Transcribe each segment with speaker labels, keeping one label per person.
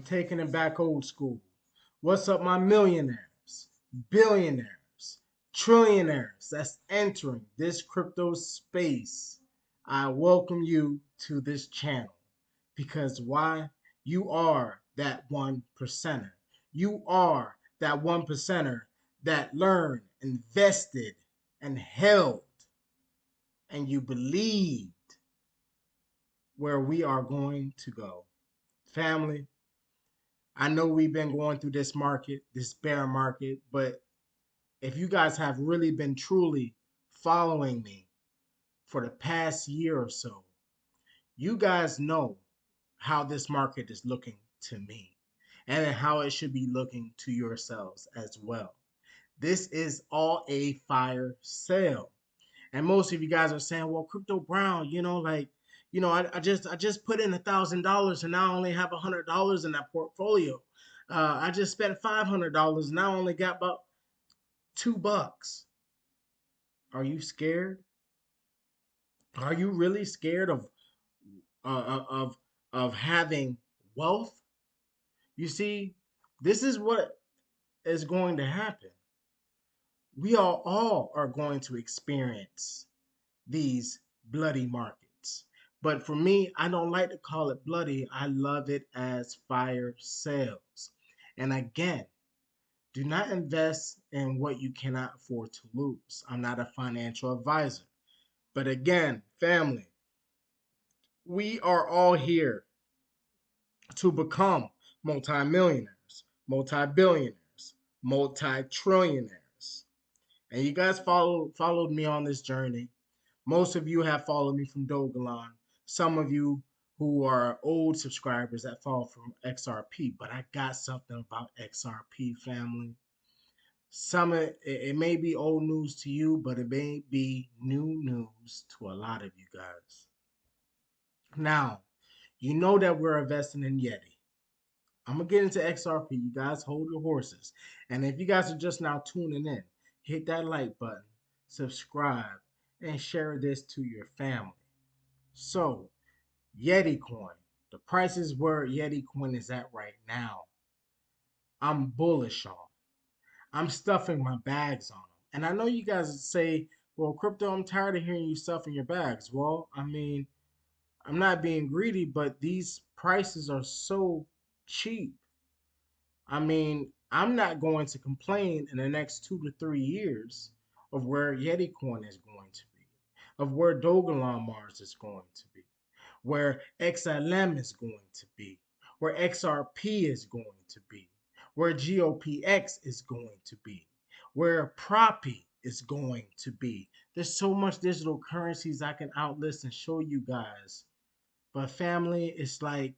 Speaker 1: taking it back old school. What's up, my millionaires, billionaires, trillionaires that's entering this crypto space? I welcome you to this channel because why? You are that one percenter. You are that one percenter that learned, invested, and held, and you believed where we are going to go. Family, I know we've been going through this market, this bear market, but if you guys have really been truly following me for the past year or so, you guys know how this market is looking to me and how it should be looking to yourselves as well. This is all a fire sale. And most of you guys are saying, well, Crypto Brown, I just put in $1,000 and now I only have $100 in that portfolio. I just spent $500 and now I only got about $2. Are you scared? Are you really scared of having wealth? You see, this is what is going to happen. We all are going to experience these bloody markets. But for me, I don't like to call it bloody. I love it as fire sales. And again, do not invest in what you cannot afford to lose. I'm not a financial advisor. But again, family, we are all here to become multimillionaires, multi-billionaires, multi-trillionaires. And you guys followed me on this journey. Most of you have followed me from Dogalan. Some of you who are old subscribers that follow from XRP. But I got something about XRP, family. Some of it may be old news to you, but it may be new news to a lot of you guys. Now, you know that we're investing in Yeti. I'm gonna get into XRP. You guys hold your horses. And if you guys are just now tuning in, hit that like button, subscribe, and share this to your family. So, Yeti coin. The price is where Yeti coin is at right now. I'm bullish on. I'm stuffing my bags on them. And I know you guys say, well, crypto, I'm tired of hearing you stuffing your bags. Well, I mean, I'm not being greedy, but these prices are so cheap. I mean, I'm not going to complain in the next 2 to 3 years of where Yeti coin is going to be, of where Dogalan Mars is going to be, where XLM is going to be, where XRP is going to be, where GOPX is going to be, where Proppy is going to be. There's so much digital currencies I can outlist and show you guys. But family, it's like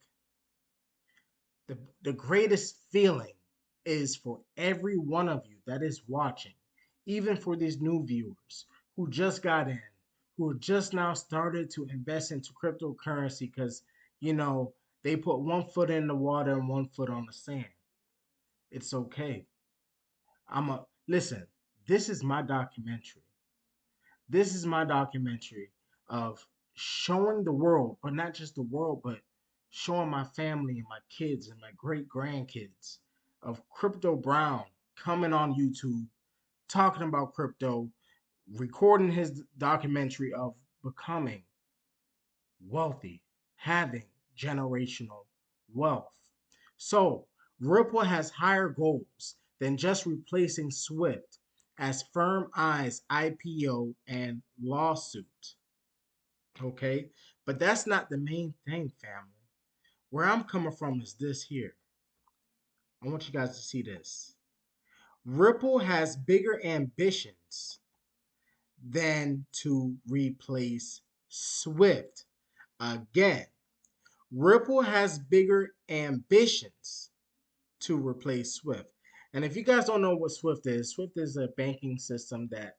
Speaker 1: the greatest feeling is for every one of you that is watching, even for these new viewers who just got in, who just now started to invest into cryptocurrency because, you know, they put one foot in the water and one foot on the sand. It's okay. Listen, this is my documentary. This is my documentary of showing the world, but not just the world, but showing my family and my kids and my great grandkids of Crypto Brown coming on YouTube, talking about crypto, recording his documentary of becoming wealthy, having generational wealth. So, Ripple has higher goals than just replacing Swift as firm eyes IPO and lawsuit. Okay, but that's not the main thing, family. Where I'm coming from is this here. I want you guys to see this. Ripple has bigger ambitions than to replace Swift. Again, Ripple has bigger ambitions to replace Swift. And if you guys don't know what Swift is a banking system that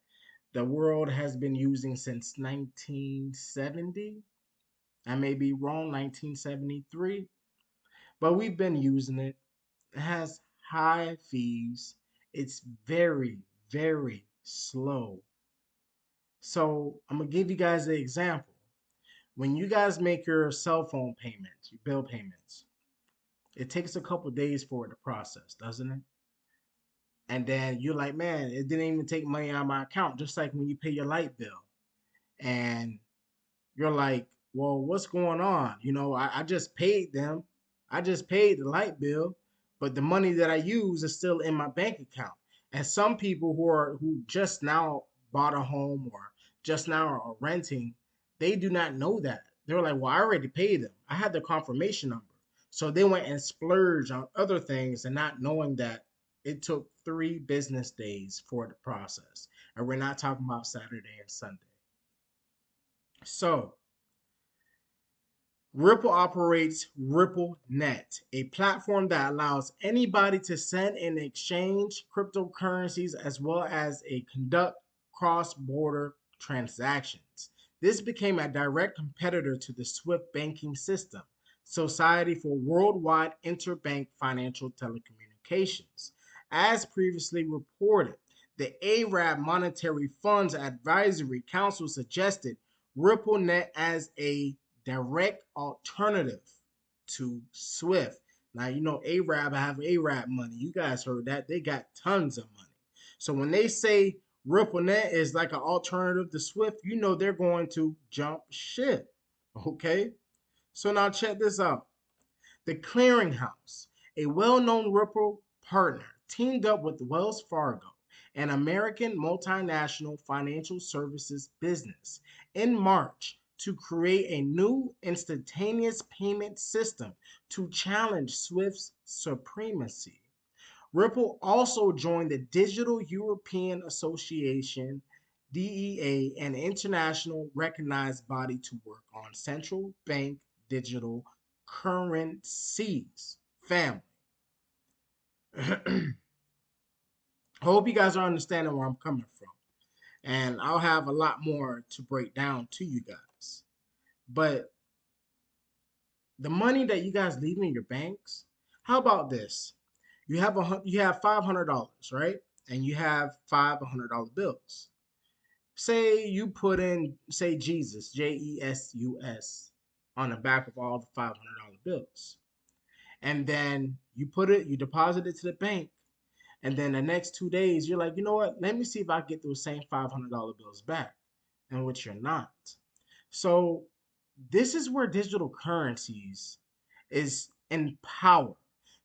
Speaker 1: the world has been using since 1970. I may be wrong, 1973, but we've been using it. It has high fees. It's very, very slow. So I'm gonna give you guys an example. When you guys make your cell phone payments, your bill payments, It takes a couple days for it to process, doesn't it? And then you're like, man, it didn't even take money out of my account. Just like when you pay your light bill and you're like, well, what's going on? I just paid them. I just paid the light bill, but the money that I use is still in my bank account. And some people who just now bought a home or just now are renting, they do not know that. They're like, well, I already paid them. I had the confirmation number. So they went and splurged on other things and not knowing that it took 3 business days for the process. And we're not talking about Saturday and Sunday. So Ripple operates RippleNet, a platform that allows anybody to send and exchange cryptocurrencies as well as conduct cross-border transactions. This became a direct competitor to the SWIFT banking system, Society for Worldwide Interbank Financial Telecommunications. As previously reported, the Arab Monetary Funds Advisory Council suggested RippleNet as a direct alternative to Swift. Now, Arab have Arab money. You guys heard that. They got tons of money. So when they say RippleNet is like an alternative to Swift, they're going to jump ship. Okay? So now check this out. The Clearinghouse, a well-known Ripple partner, teamed up with Wells Fargo, an American multinational financial services business, in March to create a new instantaneous payment system to challenge Swift's supremacy. Ripple also joined the Digital European Association, DEA, an international recognized body to work on central bank digital currencies. Family. I hope you guys are understanding where I'm coming from. And I'll have a lot more to break down to you guys. But the money that you guys leave in your banks, how about this? You have $500, right? And you have $500 bills. Say you put in, say, Jesus, Jesus, on the back of all the $500 bills. And then you deposit it to the bank. And then the next 2 days, you're like, you know what? Let me see if I get those same $500 bills back, in which you're not. So this is where digital currencies is in power.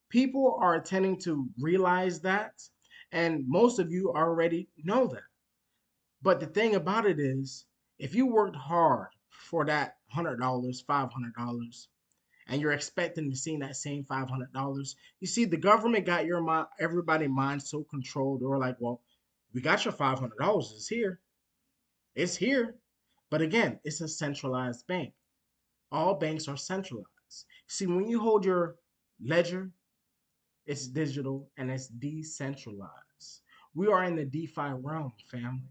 Speaker 1: People are tending to realize that, and most of you already know that. But the thing about it is, if you worked hard for that $100, $500, and you're expecting to see that same $500, you see, the government got your mind, everybody's mind so controlled. They were like, well, we got your $500. It's here. It's here. But again, it's a centralized bank. All banks are centralized. See, when you hold your ledger, it's digital and it's decentralized. We are in the DeFi realm, family.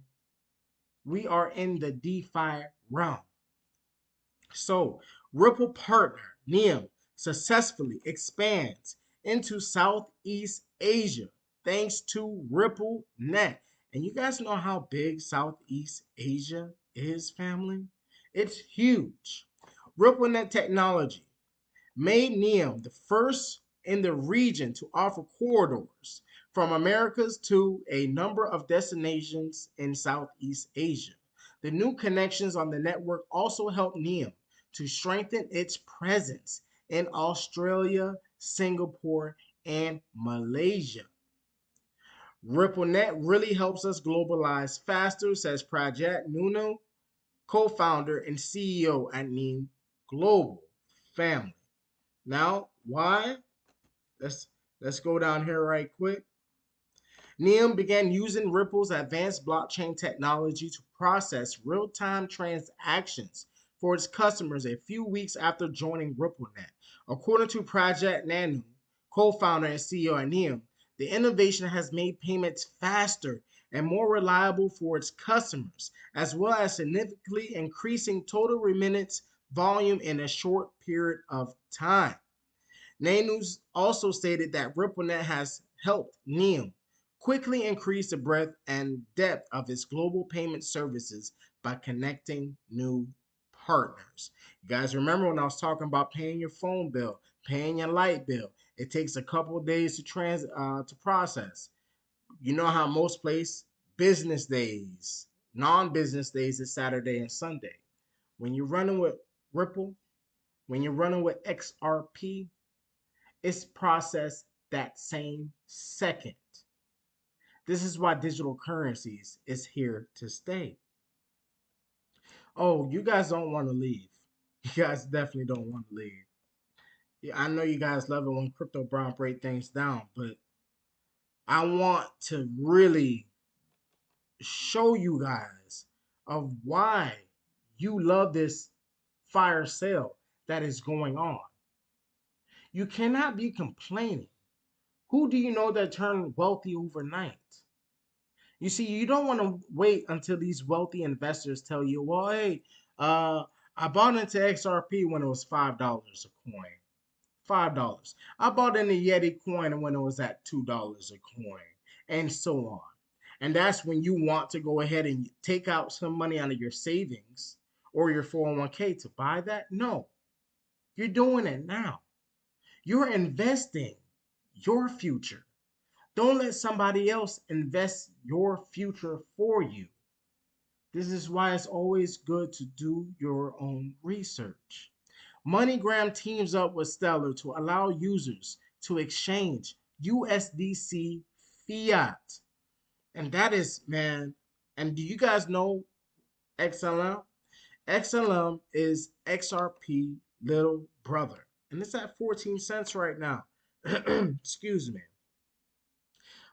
Speaker 1: We are in the DeFi realm. So, Ripple partner Neum successfully expands into Southeast Asia thanks to RippleNet. And you guys know how big Southeast Asia is, family? It's huge. RippleNet technology made Neum the first in the region to offer corridors from Americas to a number of destinations in Southeast Asia. The new connections on the network also helped Neum to strengthen its presence in Australia, Singapore, and Malaysia. RippleNet really helps us globalize faster, says Prajat Nuno, co-founder and CEO at Neem Global Family. Now, why? Let's go down here right quick. Neum began using Ripple's advanced blockchain technology to process real-time transactions for its customers a few weeks after joining RippleNet. According to Prajat Nanu, co-founder and CEO at Neum, the innovation has made payments faster and more reliable for its customers, as well as significantly increasing total remittance volume in a short period of time. Nanus also stated that RippleNet has helped Neum quickly increase the breadth and depth of its global payment services by connecting new partners. You guys remember when I was talking about paying your phone bill, paying your light bill? It takes a couple of days to process. You know how most place business days, non-business days is Saturday and Sunday. When you're running with Ripple, when you're running with XRP, it's processed that same second. This is why digital currencies is here to stay. Oh, you guys don't want to leave. You guys definitely don't want to leave. Yeah, I know you guys love it when Crypto Brown break things down, but I want to really show you guys of why you love this fire sale that is going on. You cannot be complaining. Who do you know that turned wealthy overnight? You see, you don't want to wait until these wealthy investors tell you, well, hey, uh, I bought into XRP when it was $5 a coin. $5. I bought in the Yeti coin when it was at $2 a coin, and so on. And that's when you want to go ahead and take out some money out of your savings or your 401k to buy that. No, you're doing it now. You're investing your future. Don't let somebody else invest your future for you. This is why it's always good to do your own research. MoneyGram teams up with Stellar to allow users to exchange USDC fiat. And that is, man, and do you guys know XLM? XLM is XRP little brother. And it's at 14 cents right now. Excuse me.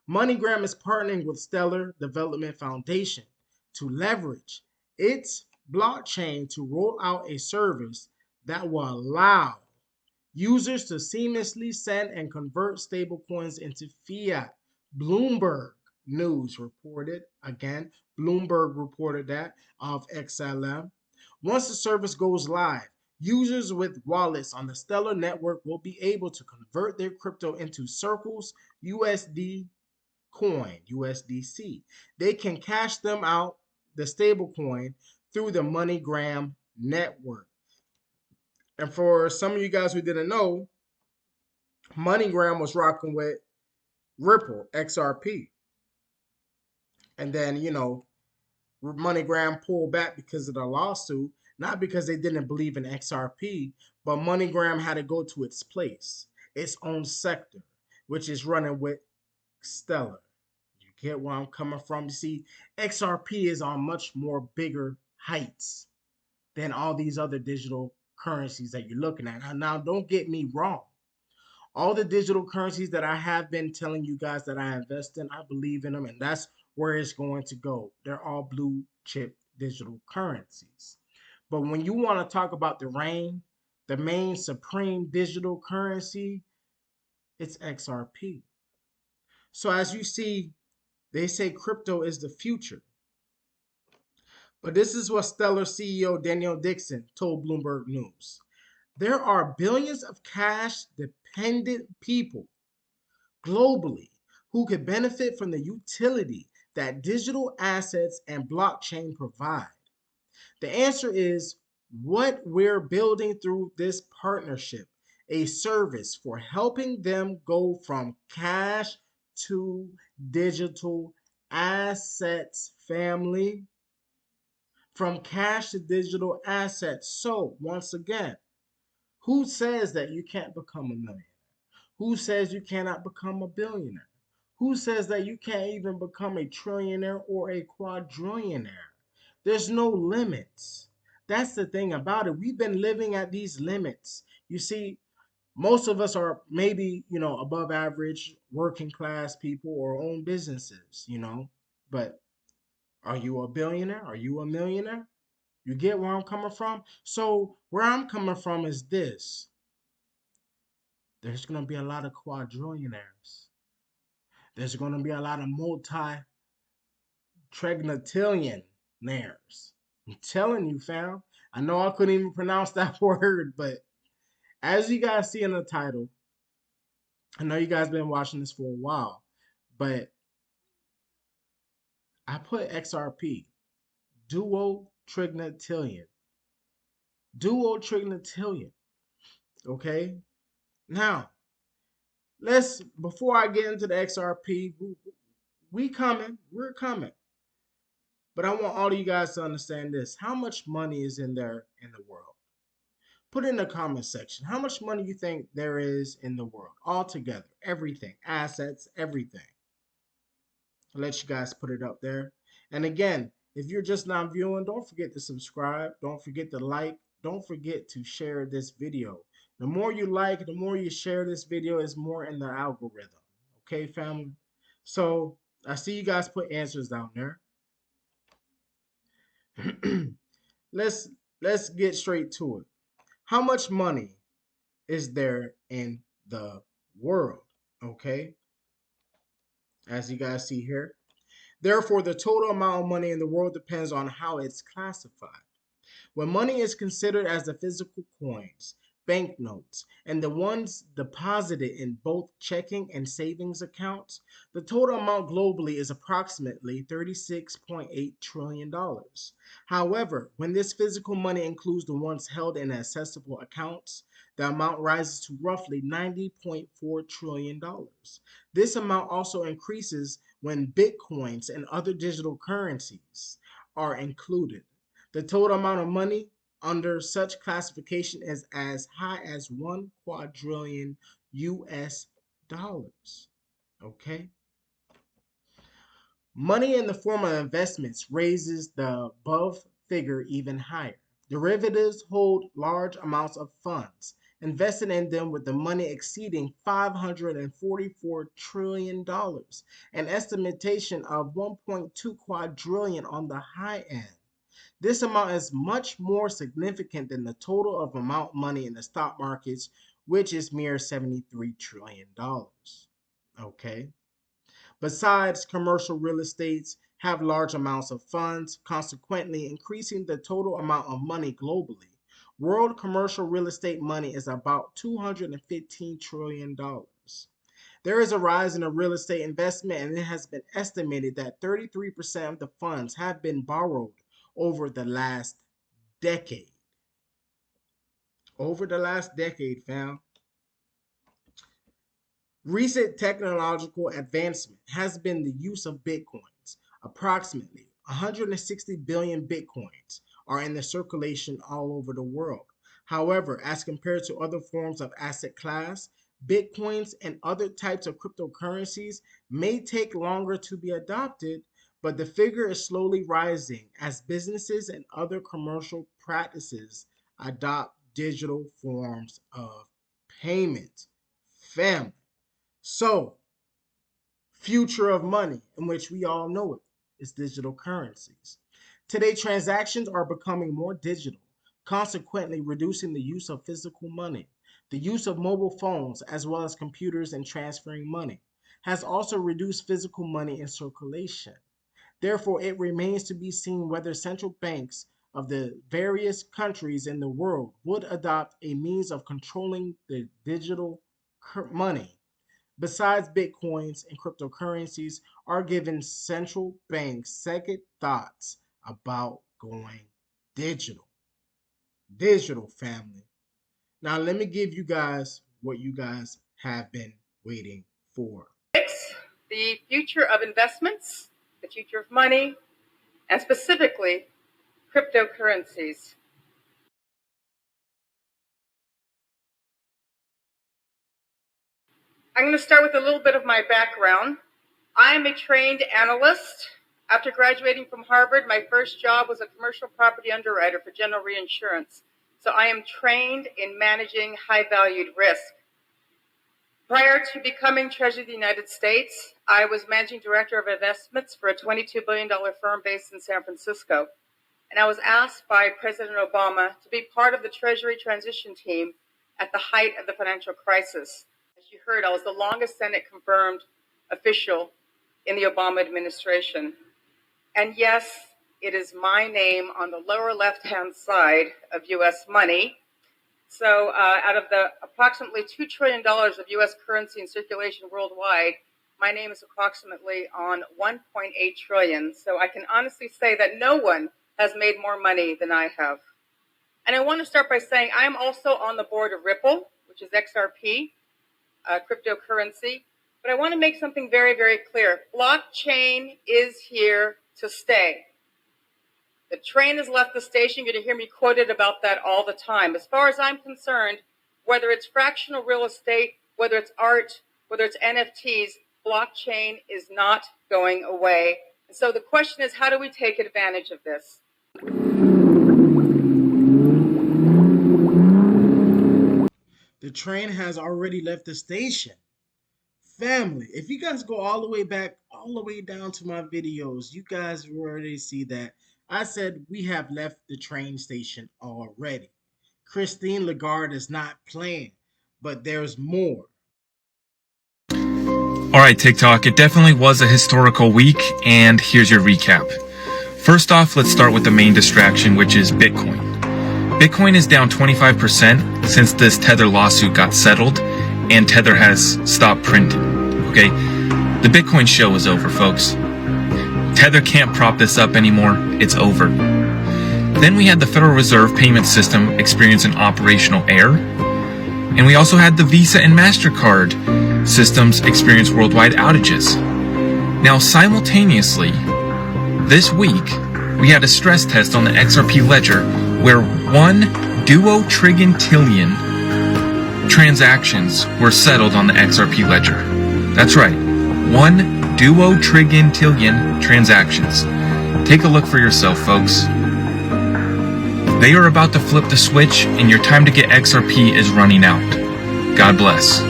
Speaker 1: MoneyGram is partnering with Stellar Development Foundation to leverage its blockchain to roll out a service that will allow users to seamlessly send and convert stablecoins into fiat. Bloomberg News reported, again, Bloomberg reported that of XLM. Once the service goes live, users with wallets on the Stellar network will be able to convert their crypto into Circle's USD coin, USDC. They can cash them out, the stablecoin, through the MoneyGram network. And for some of you guys who didn't know, MoneyGram was rocking with Ripple, XRP. And then, MoneyGram pulled back because of the lawsuit, not because they didn't believe in XRP, but MoneyGram had to go to its place, its own sector, which is running with Stellar. You get where I'm coming from? You see, XRP is on much more bigger heights than all these other digital currencies that you're looking at. Now, don't get me wrong. All the digital currencies that I have been telling you guys that I invest in, I believe in them, and that's where it's going to go. They're all blue chip digital currencies. But when you want to talk about the main supreme digital currency, it's XRP. So as you see, they say crypto is the future. But this is what Stellar CEO Daniel Dixon told Bloomberg News. There are billions of cash dependent people globally who could benefit from the utility that digital assets and blockchain provide. The answer is what we're building through this partnership, a service for helping them go from cash to digital assets, family. From cash to digital assets. So, once again, who says that you can't become a millionaire? Who says you cannot become a billionaire? Who says that you can't even become a trillionaire or a quadrillionaire? There's no limits. That's the thing about it. We've been living at these limits. You see, most of us are maybe, above average working class people or own businesses. But are you a billionaire? Are you a millionaire? You get where I'm coming from? So, where I'm coming from is this: there's going to be a lot of quadrillionaires. There's going to be a lot of multi-trillion-naires. I'm telling you, fam. I know I couldn't even pronounce that word, but as you guys see in the title, I know you guys been watching this for a while, but I put XRP, duo trigntillion. Duo trigntillion. Okay? Now, Before I get into the XRP, we're coming. But I want all of you guys to understand this. How much money is in there in the world? Put it in the comment section. How much money you think there is in the world altogether? Everything, assets, everything. I'll let you guys put it up there. And again, if you're just now viewing, don't forget to subscribe. Don't forget to like. Don't forget to share this video. The more you like, the more you share this video, is more in the algorithm. Okay, family? So I see you guys put answers down there. let's let's get straight to it. How much money is there in the world? Okay, as you guys see here. Therefore, the total amount of money in the world depends on how it's classified. When money is considered as the physical coins, banknotes, and the ones deposited in both checking and savings accounts, the total amount globally is approximately $36.8 trillion. However, when this physical money includes the ones held in accessible accounts, the amount rises to roughly $90.4 trillion. This amount also increases when bitcoins and other digital currencies are included. The total amount of money under such classification is as high as 1 quadrillion US dollars. Okay? Money in the form of investments raises the above figure even higher. Derivatives hold large amounts of funds, invested in them with the money exceeding $544 trillion, an estimation of 1.2 quadrillion on the high end. This amount is much more significant than the total of amount money in the stock markets, which is mere $73 trillion. Okay. Besides, commercial real estates have large amounts of funds, consequently increasing the total amount of money globally. World commercial real estate money is about $215 trillion. There is a rise in the real estate investment, and it has been estimated that 33% of the funds have been borrowed over the last decade. Over the last decade, fam. Recent technological advancement has been the use of bitcoins. Approximately 160 billion bitcoins are in the circulation all over the world. However, as compared to other forms of asset class, bitcoins and other types of cryptocurrencies may take longer to be adopted, but the figure is slowly rising as businesses and other commercial practices adopt digital forms of payment. Family. So, future of money, in which we all know it, is digital currencies. Today, transactions are becoming more digital, consequently reducing the use of physical money. The use of mobile phones, as well as computers and transferring money, has also reduced physical money in circulation. Therefore, it remains to be seen whether central banks of the various countries in the world would adopt a means of controlling the digital money besides bitcoins and cryptocurrencies, are giving central banks second thoughts about going digital. Digital, family. Now, let me give you guys what you guys have been waiting for.
Speaker 2: The future of investments, the future of money, and specifically cryptocurrencies. I'm going to start with a little bit of my background. I am a trained analyst. After graduating from Harvard, my first job was a commercial property underwriter for General Reinsurance. So I am trained in managing high-valued risk. Prior to becoming Treasurer of the United States, I was managing director of investments for a $22 billion firm based in San Francisco. And I was asked by President Obama to be part of the Treasury transition team at the height of the financial crisis. As you heard, I was the longest Senate-confirmed official in the Obama administration. And yes, it is my name on the lower left-hand side of U.S. money. So out of the approximately $2 trillion of U.S. currency in circulation worldwide, my name is approximately on 1.8 trillion. So I can honestly say that no one has made more money than I have. And I want to start by saying I'm also on the board of Ripple, which is XRP. cryptocurrency. But I want to make something very, very clear. Blockchain is here to stay. The train has left the station. You're going to hear me quoted about that all the time. As far as I'm concerned, whether it's fractional real estate, whether it's art, whether it's NFTs, blockchain is not going away. And so the question is, how do we take advantage of this?
Speaker 1: The train has already left the station. Family, if you guys go all the way back, all the way down to my videos, you guys will already see that I said we have left the train station already. Christine Lagarde is not playing, but there's more.
Speaker 3: All right, TikTok, it definitely was a historical week, and here's your recap. First off, let's start with the main distraction, which is Bitcoin. Bitcoin is down 25% since this Tether lawsuit got settled, and Tether has stopped printing, okay? The Bitcoin show is over, folks. Tether can't prop this up anymore. It's over. Then we had the Federal Reserve payment system experience an operational error, and we also had the Visa and MasterCard systems experience worldwide outages. Now, simultaneously, this week, we had a stress test on the XRP ledger where 1 duotrigintillion transactions were settled on the XRP ledger. That's right, 1 duotrigintillion transactions. Take a look for yourself, folks. They are about to flip the switch, and your time to get XRP is running out. God bless.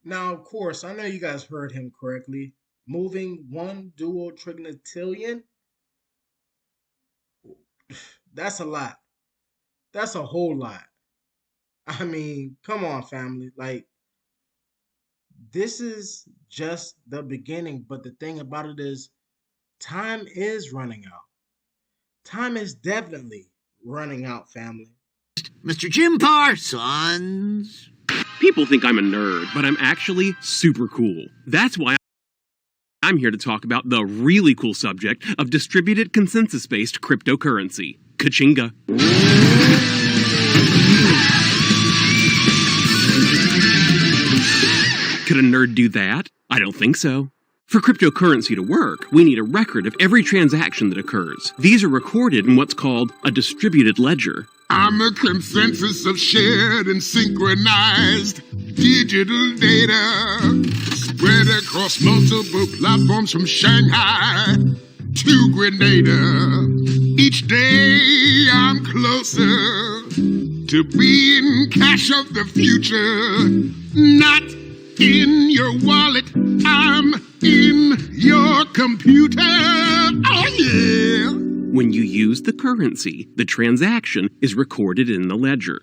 Speaker 1: Now, of course, I know you guys heard him correctly. Moving 1 duotrigintillion, that's a lot. That's a whole lot. I mean, come on, family. Like, this is just the beginning. But the thing about it is, time is running out. Time is definitely running out, family.
Speaker 4: Mr. Jim Parsons.
Speaker 5: People think I'm a nerd, but I'm actually super cool. That's why I'm here to talk about the really cool subject of distributed consensus-based cryptocurrency. Kachinga. Could a nerd do that? I don't think so. For cryptocurrency to work, we need a record of every transaction that occurs. These are recorded in what's called a distributed ledger.
Speaker 6: I'm a consensus of shared and synchronized digital data spread across multiple platforms from Shanghai to Grenada. Each day I'm closer to being cash of the future, not in your wallet, I'm in your computer. Oh yeah!
Speaker 5: When you use the currency, the transaction is recorded in the ledger.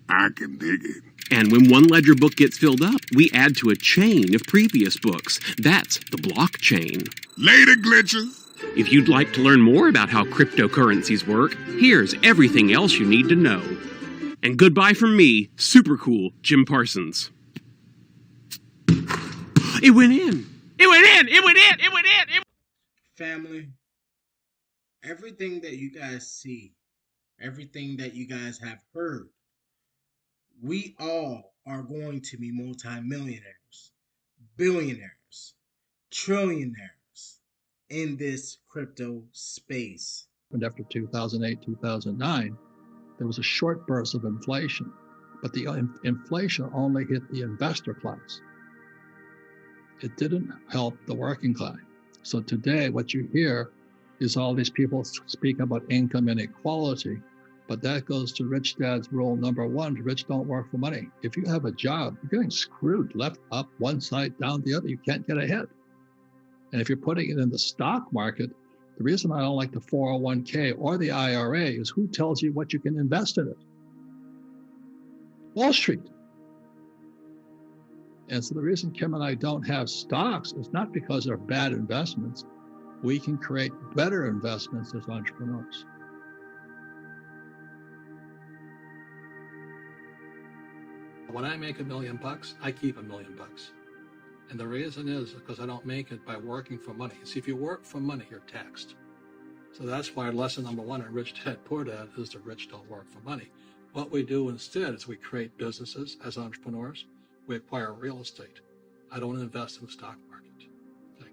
Speaker 6: I can dig it.
Speaker 5: And when one ledger book gets filled up, we add to a chain of previous books. That's the blockchain.
Speaker 6: Later, glitches.
Speaker 5: If you'd like to learn more about how cryptocurrencies work, here's everything else you need to know. And goodbye from me, super cool Jim Parsons. It went in! It went in! It went in! It went in!
Speaker 1: Family, everything that you guys see, everything that you guys have heard, we all are going to be multimillionaires, billionaires, trillionaires in this crypto space.
Speaker 7: And after 2008, 2009, there was a short burst of inflation, but the inflation only hit the investor class. It didn't help the working class. So today, what you hear is all these people speak about income inequality, but that goes to Rich Dad's rule number one: rich don't work for money. If you have a job, you're getting screwed left, up, one side, down the other. You can't get ahead. And if you're putting it in the stock market, the reason I don't like the 401k or the IRA is who tells you what you can invest in it? Wall Street. And so the reason Kim and I don't have stocks is not because they're bad investments. We can create better investments as entrepreneurs.
Speaker 8: When I make $1 million, I keep $1 million. And the reason is because I don't make it by working for money. See, if you work for money, you're taxed. So that's why lesson number one in Rich Dad Poor Dad is the rich don't work for money. What we do instead is we create businesses as entrepreneurs. We acquire real estate. I don't invest in the stock market. Okay?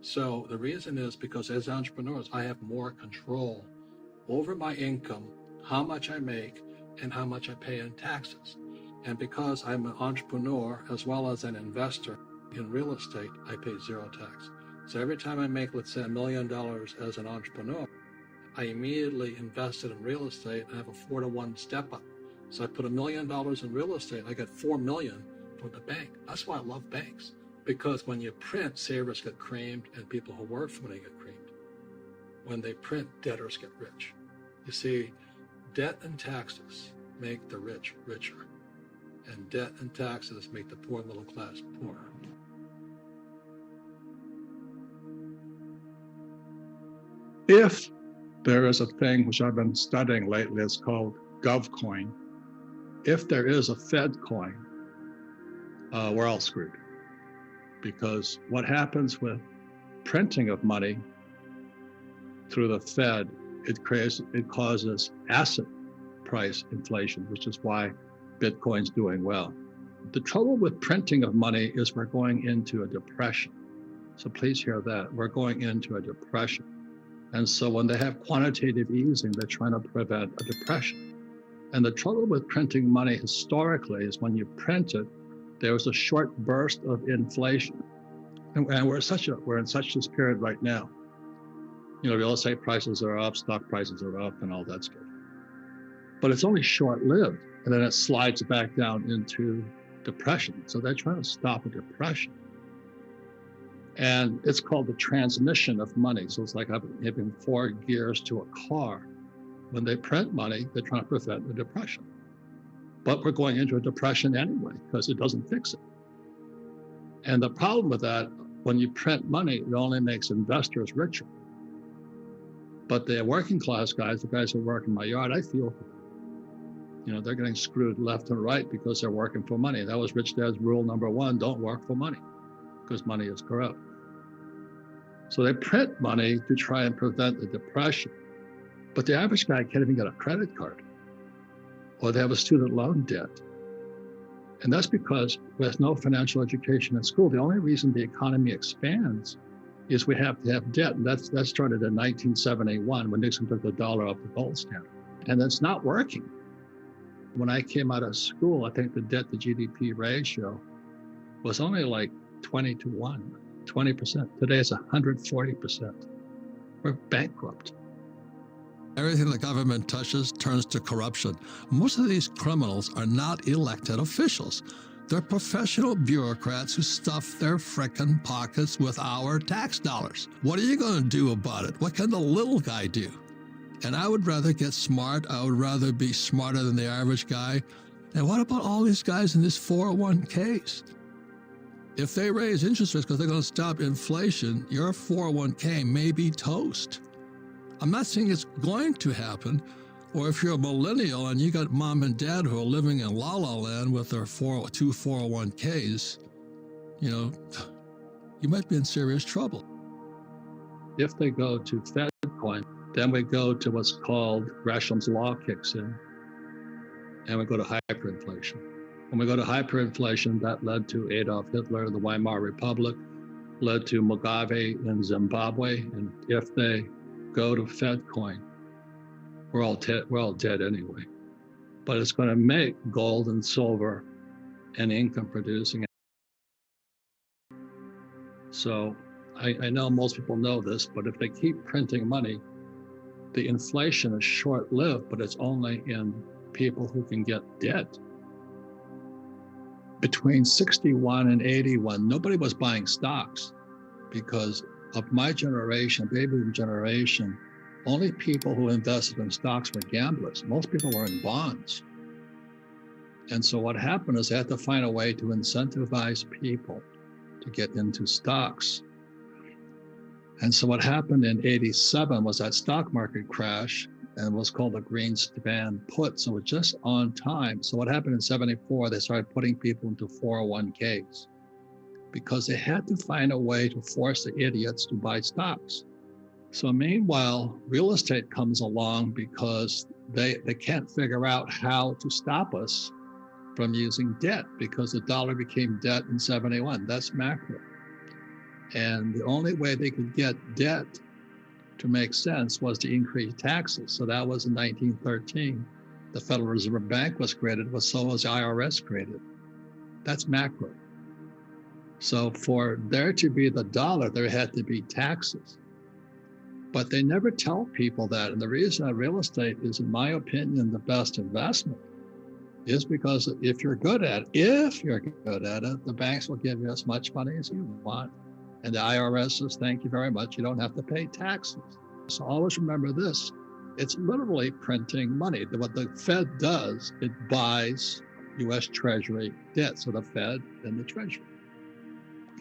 Speaker 8: So the reason is because as entrepreneurs, I have more control over my income, how much I make, and how much I pay in taxes. And because I'm an entrepreneur as well as an investor in real estate, I pay zero tax. So every time I make, let's say, $1 million as an entrepreneur, I immediately invested in real estate and have a 4-to-1 step up. So I put $1 million in real estate, I get $4 million from the bank. That's why I love banks, because when you print, savers get creamed and people who work for money get creamed. When they print, debtors get rich. You see, debt and taxes make the rich richer, and debt and taxes make the poor middle class poorer.
Speaker 7: If there is a thing which I've been studying lately, it's called GovCoin. If there is a Fed coin, we're all screwed. Because what happens with printing of money through the Fed, it causes asset price inflation, which is why Bitcoin's doing well. The trouble with printing of money is we're going into a depression. So please hear that. We're going into a depression. And so when they have quantitative easing, they're trying to prevent a depression. And the trouble with printing money historically is when you print it, there was a short burst of inflation. And we're in such this period right now. You know, real estate prices are up, stock prices are up, and all that's good. But it's only short-lived, and then it slides back down into depression. So they're trying to stop a depression. And it's called the transmission of money. So it's like having 4 gears to a car. When they print money, they're trying to prevent the depression. But we're going into a depression anyway, because it doesn't fix it. And the problem with that, when you print money, it only makes investors richer. But the working class guys, the guys who work in my yard, I feel for them. You know, they're getting screwed left and right because they're working for money. That was Rich Dad's rule number 1, don't work for money, because money is corrupt. So they print money to try and prevent the depression. But the average guy can't even get a credit card, or they have a student loan debt. And that's because with no financial education in school, the only reason the economy expands is we have to have debt. And that started in 1971 when Nixon took the dollar off the gold standard. And that's not working. When I came out of school, I think the debt to GDP ratio was only like 20-1, 20%. Today it's 140%. We're bankrupt.
Speaker 9: Everything the government touches turns to corruption. Most of these criminals are not elected officials. They're professional bureaucrats who stuff their frickin' pockets with our tax dollars. What are you going to do about it? What can the little guy do? And I would rather get smart. I would rather be smarter than the average guy. And what about all these guys in these 401ks? If they raise interest rates because they're going to stop inflation, your 401k may be toast. I'm not saying it's going to happen, or if you're a millennial and you got mom and dad who are living in La La Land with their 2 401ks, you know, you might be in serious trouble.
Speaker 7: If they go to FedCoin, then we go to what's called Gresham's Law kicks in, and we go to hyperinflation. When we go to hyperinflation, that led to Adolf Hitler, the Weimar Republic, led to Mugabe in Zimbabwe, and if they go to FedCoin, we're all dead anyway. But it's going to make gold and silver and income producing. So I know most people know this, but if they keep printing money, the inflation is short-lived, but it's only in people who can get debt. Between 61 and 81, nobody was buying stocks because of my generation, baby boom generation, only people who invested in stocks were gamblers. Most people were in bonds. And so what happened is they had to find a way to incentivize people to get into stocks. And so what happened in 87 was that stock market crash, and was called the Greenspan put. So it's just on time. So what happened in 74, they started putting people into 401ks because they had to find a way to force the idiots to buy stocks. So meanwhile, real estate comes along because they can't figure out how to stop us from using debt, because the dollar became debt in 71. That's macro. And the only way they could get debt to make sense was to increase taxes. So that was in 1913. The Federal Reserve Bank was created, but so was the IRS created. That's macro. So for there to be the dollar, there had to be taxes. But they never tell people that. And the reason that real estate is, in my opinion, the best investment is because if you're good at it, the banks will give you as much money as you want. And the IRS says, thank you very much. You don't have to pay taxes. So always remember this. It's literally printing money. What the Fed does, it buys U.S. Treasury debt. So the Fed and the Treasury.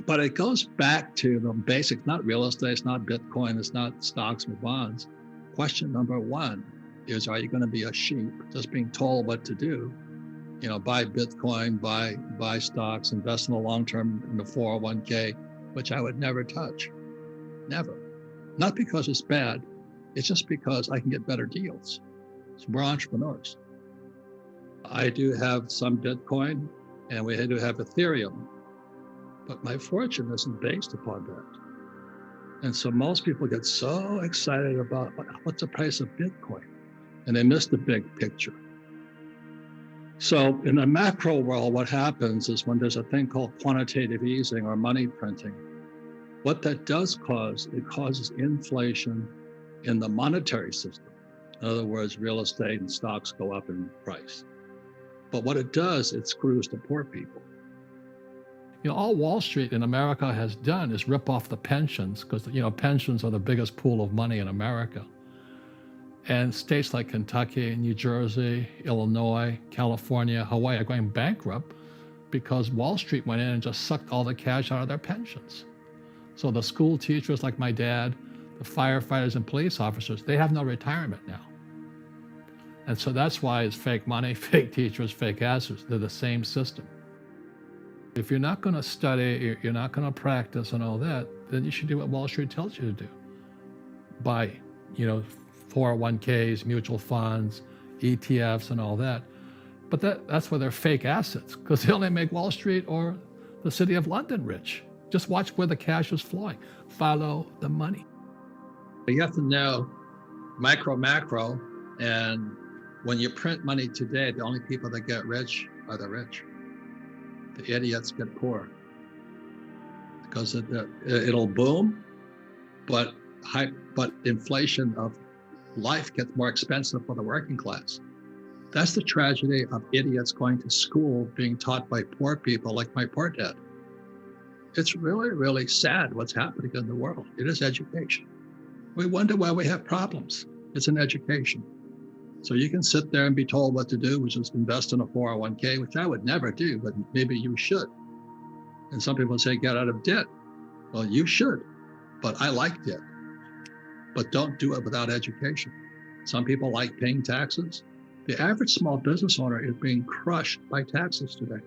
Speaker 7: But it goes back to the basics, not real estate, it's not Bitcoin, it's not stocks or bonds. Question number one is, are you going to be a sheep just being told what to do? You know, buy Bitcoin, buy stocks, invest in the long term in the 401k, which I would never touch. Never. Not because it's bad, it's just because I can get better deals. So we're entrepreneurs. I do have some Bitcoin and we do have Ethereum, but my fortune isn't based upon that. And so most people get so excited about what's the price of Bitcoin, and they miss the big picture. So in the macro world, what happens is when there's a thing called quantitative easing or money printing, what that does cause, it causes inflation in the monetary system. In other words, real estate and stocks go up in price. But what it does, it screws the poor people.
Speaker 8: You know, all Wall Street in America has done is rip off the pensions, because, you know, pensions are the biggest pool of money in America. And states like Kentucky, New Jersey, Illinois, California, Hawaii are going bankrupt because Wall Street went in and just sucked all the cash out of their pensions. So the school teachers like my dad, the firefighters and police officers, they have no retirement now. And so that's why it's fake money, fake teachers, fake assets. They're the same system. If you're not going to study, you're not going to practice and all that, then you should do what Wall Street tells you to do. Buy, you know, 401ks, mutual funds, ETFs and all that. But that's where they're fake assets, because they only make Wall Street or the city of London rich. Just watch where the cash is flowing. Follow the money.
Speaker 7: You have to know macro, and when you print money today, the only people that get rich are the rich. The idiots get poor because it'll boom, but inflation of life gets more expensive for the working class. That's the tragedy of idiots going to school being taught by poor people like my poor dad. It's really, really sad what's happening in the world. It is education. We wonder why we have problems. It's an education. So you can sit there and be told what to do, which is invest in a 401k, which I would never do, but maybe you should. And some people say, get out of debt. Well, you should, but I like debt. But don't do it without education. Some people like paying taxes. The average small business owner is being crushed by taxes today.